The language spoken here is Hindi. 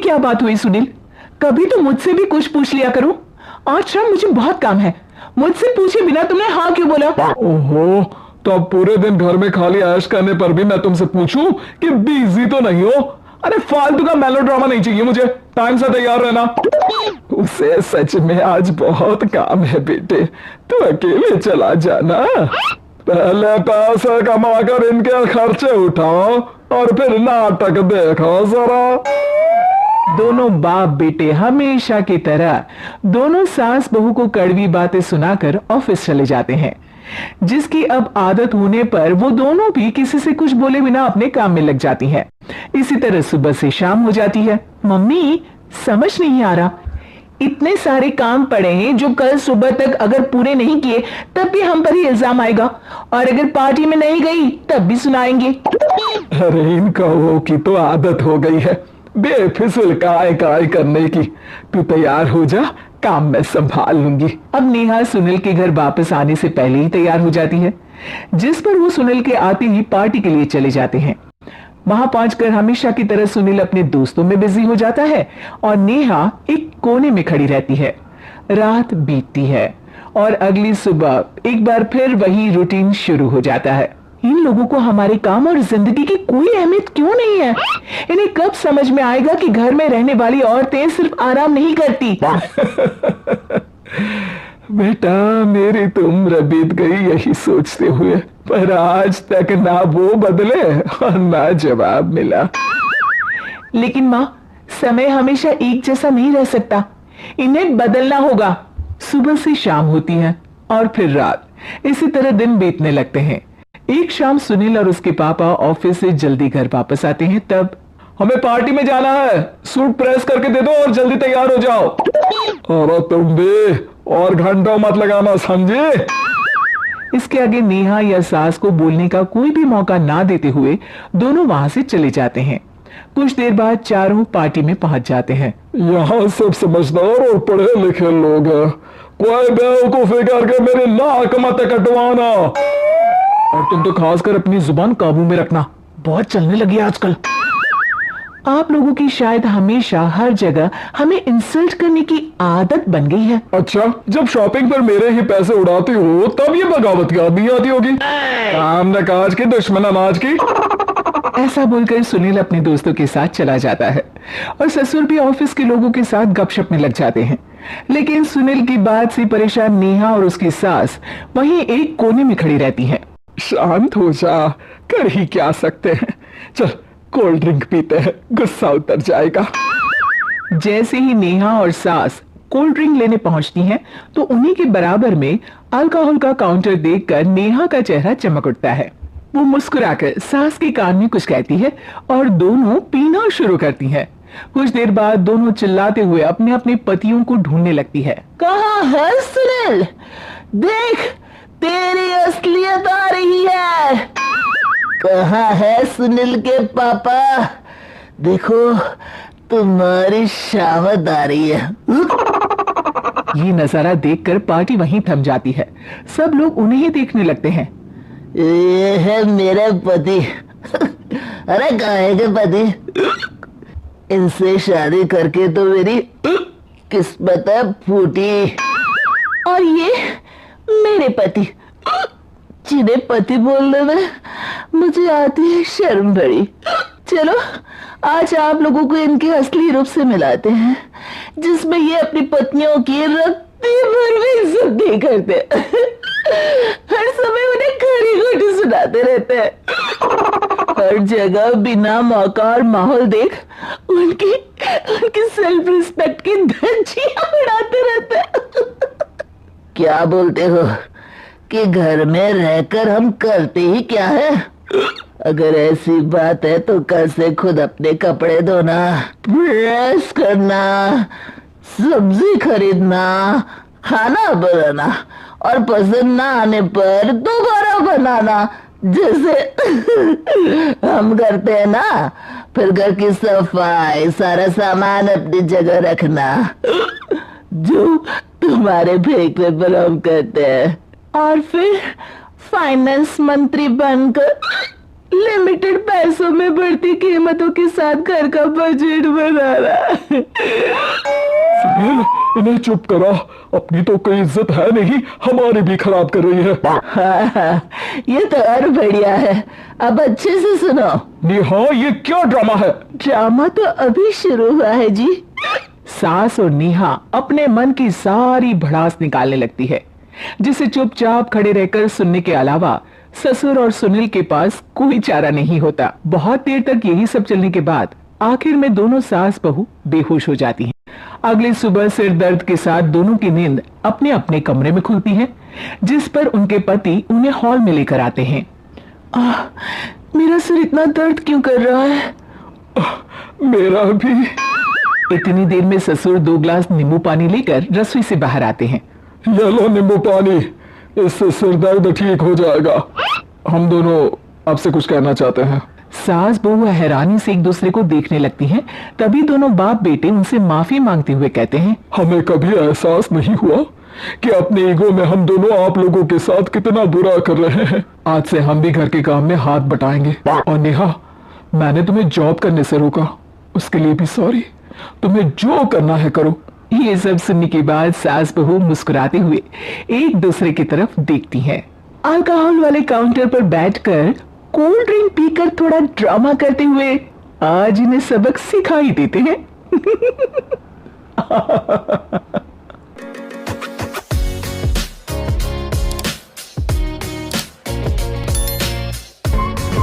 क्या बात हुई सुनील? कभी तो मुझसे भी कुछ पूछ लिया करो। आज शाम मुझे बहुत काम है, मुझसे पूछे बिना तुमने हाँ क्यों बोला? ओहो, तो अब पूरे दिन घर में खाली ऐश करने पर भी मैं तुमसे पूछूं कि बिजी तो नहीं हो? अरे फालतू का मेलोड्रामा नहीं चाहिए मुझे, टाइम से तैयार रहना। उसे सच में आज बहुत काम है बेटे, तू अकेले चला जाना। पहले पैसे कमाकर इनके खर्चे उठाओ और फिर नाटक देखो जरा। दोनों बाप बेटे हमेशा की तरह दोनों सास बहू को कड़वी बातें सुनाकर ऑफिस चले जाते हैं, जिसकी अब आदत होने पर वो दोनों भी किसी से कुछ बोले बिना अपने काम में लग जाती हैं। इसी तरह सुबह से शाम हो जाती है। मम्मी, समझ नहीं आ रहा, इतने सारे काम पड़े हैं जो कल सुबह तक अगर पूरे नहीं किए तब भी हम पर ही इल्जाम आएगा, और अगर पार्टी में नहीं गई तब भी सुनाएंगे। अरे इन कौवों की तो आदत हो गई है बेफिजुल काय काय करने की। तू तैयार हो जा, काम मैं संभाल लूंगी। अब नेहा सुनील के घर वापस आने से पहले ही तैयार हो जाती है, जिस पर वो सुनील के आते ही पार्टी के लिए चले जाते हैं। वहां पहुंचकर हमेशा की तरह सुनील अपने दोस्तों में बिजी हो जाता है और नेहा एक कोने में खड़ी रहती है। रात बीतती है और अगली सुबह एक बार फिर वही रूटीन शुरू हो जाता है। इन लोगों को हमारे काम और जिंदगी की कोई अहमियत क्यों नहीं है? इन्हें कब समझ में आएगा कि घर में रहने वाली औरतें सिर्फ आराम नहीं करती। बेटा, मेरी तो उम्र बीत गई यही सोचते हुए, पर आज तक ना वो बदले और ना जवाब मिला। लेकिन माँ, समय हमेशा एक जैसा नहीं रह सकता, इन्हें बदलना होगा। सुबह से शाम होती है और फिर रात। इसी तरह दिन बीतने लगते हैं। एक शाम सुनील और उसके पापा ऑफिस से जल्दी घर वापस आते हैं। तब हमें पार्टी में जाना है, सूट प्रेस करके दे दो और जल्दी तैयार हो जाओ। और तुम भी और घंटों मत लगाना, समझे? इसके आगे नेहा या सास को बोलने का कोई भी मौका ना देते हुए दोनों वहां से चले जाते हैं। कुछ देर बाद चारों पार्टी में पहुंच जाते हैं। यहाँ सब समझदार और पढ़े लिखे लोग हैं, कोई बेवकूफी करके मेरी नाक मत कटवाना। और तुम तो खासकर अपनी जुबान काबू में रखना, बहुत चलने लगी आजकल। आप लोगों की शायद हमेशा हर जगह हमें इंसल्ट करने की आदत बन गई है। अच्छा, जब शॉपिंग पर मेरे ही पैसे उड़ाती हो तब ये बगावत की आदमी आती होगी। काम न काज की, दुश्मन अनाज की। ऐसा बोलकर सुनील अपने दोस्तों के साथ चला जाता है और ससुर भी ऑफिस के लोगों के साथ गपशप में लग जाते हैं। लेकिन सुनील की बात से परेशान नेहा और उसकी सास वहीं एक कोने में खड़ी रहती है। शांत हो जा, कर ही क्या सकते हैं। चल कोल्ड ड्रिंक पीते हैं, गुस्सा उतर जाएगा। जैसे ही नेहा और सास कोल्ड ड्रिंक लेने पहुंचती हैं, तो उन्हीं के बराबर में अल्कोहल का काउंटर देखकर नेहा का चेहरा चमक उठता है। वो मुस्कुराकर सास के कान में कुछ कहती है और दोनों पीना शुरू करती हैं। कुछ देर बाद दोनों चिल्लाते हुए अपने अपने पतियों को ढूंढने लगती है। कहाँ है सुनील? देख, तेरी असलियत आ रही है। कहाँ है सुनील के पापा? देखो, तुम्हारी शामत आ रही है। ये नजारा देखकर पार्टी वहीं थम जाती है। सब लोग उन्हें ही देखने लगते हैं। ये है मेरे पति। अरे काहे के पति? इनसे शादी करके तो मेरी किस्मत फूटी। और ये मेरे पति, जिन्हें पति बोलने में मुझे आती है शर्म बड़ी। चलो आज आप लोगों को इनके असली रूप से मिलाते हैं, जिसमें ये अपनी पत्नियों की रत्ती भर भी इज्जत नहीं करते। हर समय उन्हें खरी खोटी सुनाते रहते हैं। हर जगह बिना मौका और माहौल देख उनकी सेल्फ रिस्पेक्ट की धज्जियां उड़ाते रहते हैं। क्या बोलते हो कि घर में रहकर हम करते ही क्या है? अगर ऐसी बात है तो कल से खुद अपने कपड़े धोना, प्रेस करना, सब्जी खरीदना, खाना बनाना और पसंद ना आने पर दोबारा बनाना, जैसे हम करते हैं ना। फिर घर की सफाई, सारा सामान अपनी जगह रखना जो तुम्हारे फेंकने पर हम करते हैं। और फिर फाइनेंस मंत्री बनकर लिमिटेड पैसों में बढ़ती कीमतों के साथ घर का बजट बनाना। सुनील, इन्हें चुप करा, अपनी तो कोई इज्जत है नहीं, हमारी भी खराब कर रही है। हाँ, ये तो और बढ़िया है। अब अच्छे से सुनो। नेहा, ये क्या ड्रामा है? ड्रामा तो अभी शुरू हुआ है जी। सास और नेहा अपने मन की सारी भड़ास निकालने लगती है, जिसे चुपचाप खड़े रहकर सुनने के अलावा ससुर और सुनील के पास कोई चारा नहीं होता। बहुत देर तक यही सब चलने के बाद आखिर में दोनों सास बहू बेहोश हो जाती हैं। अगली सुबह सिर दर्द के साथ दोनों की नींद अपने अपने कमरे में खुलती है, जिस पर उनके पति उन्हें हॉल में लेकर आते हैं। मेरा सिर इतना दर्द क्यों कर रहा है? मेरा भी। इतनी देर में ससुर 2 ग्लास नींबू पानी लेकर रसोई से बाहर आते हैं। ये लो नींबू पानी, इससे सिर दर्द ठीक हो जाएगा। हम दोनों आपसे कुछ कहना चाहते हैं। सास बहू हैरानी से एक दूसरे को देखने लगती हैं। तभी दोनों बाप बेटे उनसे माफी मांगते हुए कहते हैं, हमें कभी एहसास नहीं हुआ कि अपने ईगो में हम दोनों आप लोगों के साथ कितना बुरा कर रहे हैं। आज से हम भी घर के काम में हाथ बटाएंगे। और नेहा, मैंने तुम्हें जॉब करने से रोका, उसके लिए भी सॉरी। तुम्हें जो करना है करो। ये सब सुनने के बाद सास बहू मुस्कुराते हुए एक दूसरे की तरफ देखती हैं। अल्कोहल वाले काउंटर पर बैठकर कोल्ड ड्रिंक पीकर थोड़ा ड्रामा करते हुए आज इन्हें सबक सिखा ही देते हैं।